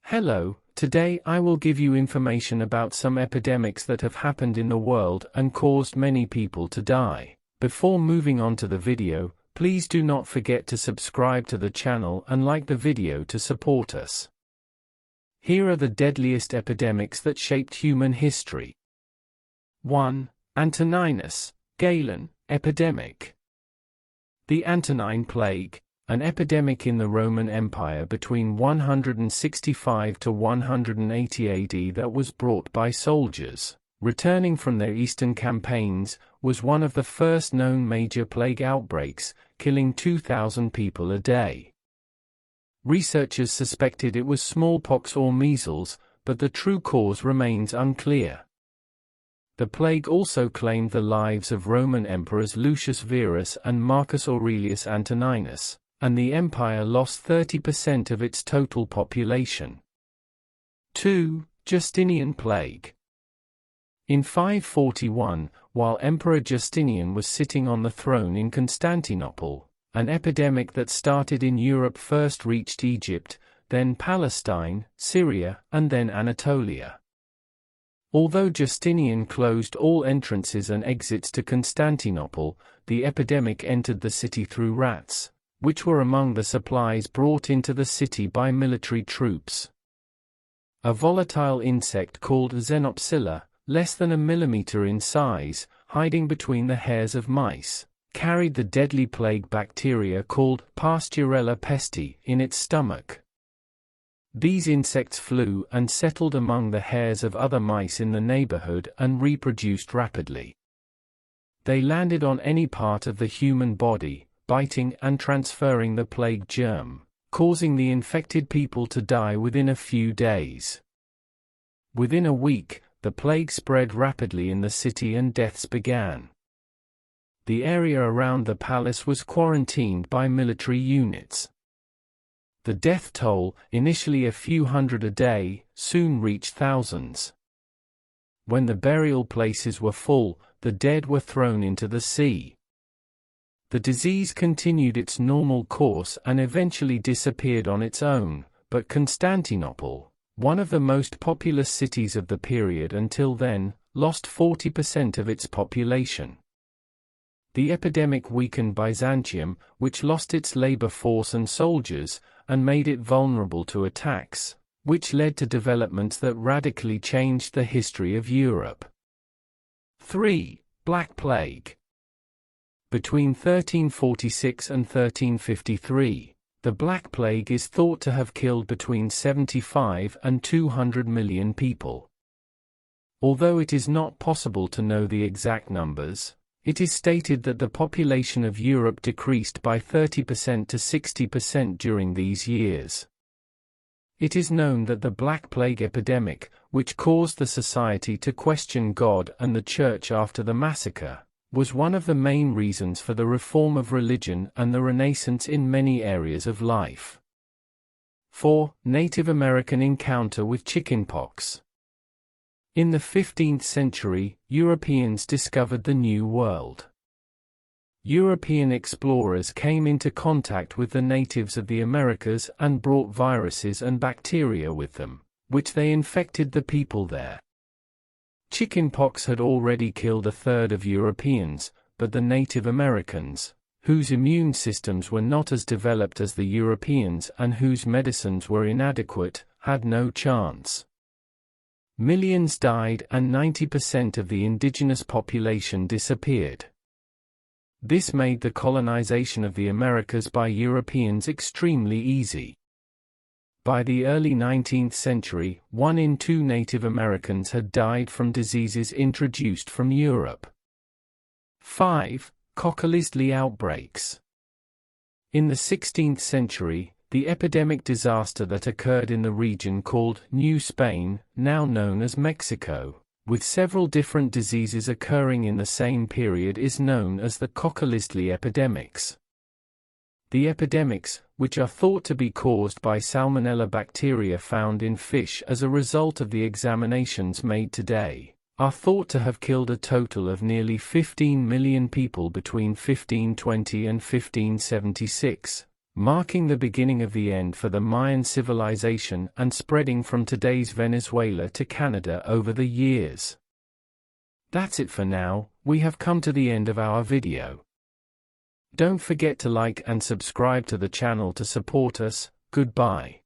Hello, today I will give you information about some epidemics that have happened in the world and caused many people to die. Before moving on to the video, please do not forget to subscribe to the channel and like the video to support us. Here are the deadliest epidemics that shaped human history. 1. Antoninus Galen epidemic. The Antonine Plague, an epidemic in the Roman Empire between 165 to 180 AD that was brought by soldiers, returning from their eastern campaigns, was one of the first known major plague outbreaks, killing 2,000 people a day. Researchers suspected it was smallpox or measles, but the true cause remains unclear. The plague also claimed the lives of Roman emperors Lucius Verus and Marcus Aurelius Antoninus, and the empire lost 30% of its total population. 2. Justinian Plague. In 541, while Emperor Justinian was sitting on the throne in Constantinople, an epidemic that started in Europe first reached Egypt, then Palestine, Syria, and then Anatolia. Although Justinian closed all entrances and exits to Constantinople, the epidemic entered the city through rats, which were among the supplies brought into the city by military troops. A volatile insect called Xenopsilla, less than a millimeter in size, hiding between the hairs of mice, carried the deadly plague bacteria called Pasteurella pesti in its stomach. These insects flew and settled among the hairs of other mice in the neighborhood and reproduced rapidly. They landed on any part of the human body, biting and transferring the plague germ, causing the infected people to die within a few days. Within a week, the plague spread rapidly in the city and deaths began. The area around the palace was quarantined by military units. The death toll, initially a few hundred a day, soon reached thousands. When the burial places were full, the dead were thrown into the sea. The disease continued its normal course and eventually disappeared on its own, but Constantinople, one of the most populous cities of the period until then, lost 40% of its population. The epidemic weakened Byzantium, which lost its labor force and soldiers, and made it vulnerable to attacks, which led to developments that radically changed the history of Europe. 3. Black Plague. Between 1346 and 1353, the Black Plague is thought to have killed between 75 and 200 million people. Although it is not possible to know the exact numbers, it is stated that the population of Europe decreased by 30% to 60% during these years. It is known that the Black Plague epidemic, which caused the society to question God and the Church after the massacre, was one of the main reasons for the reform of religion and the Renaissance in many areas of life. 4. Native American encounter with chickenpox. In the 15th century, Europeans discovered the New World. European explorers came into contact with the natives of the Americas and brought viruses and bacteria with them, which they infected the people there. Chickenpox had already killed a third of Europeans, but the Native Americans, whose immune systems were not as developed as the Europeans and whose medicines were inadequate, had no chance. Millions died and 90% of the indigenous population disappeared. This made the colonization of the Americas by Europeans extremely easy. By the early 19th century, 1 in 2 Native Americans had died from diseases introduced from Europe. 5. Coccolizli outbreaks. In the 16th century, the epidemic disaster that occurred in the region called New Spain, now known as Mexico, with several different diseases occurring in the same period, is known as the Coccolizli epidemics. The epidemics, which are thought to be caused by Salmonella bacteria found in fish as a result of the examinations made today, are thought to have killed a total of nearly 15 million people between 1520 and 1576, marking the beginning of the end for the Mayan civilization and spreading from today's Venezuela to Canada over the years. That's it for now. We have come to the end of our video. Don't forget to like and subscribe to the channel to support us. Goodbye.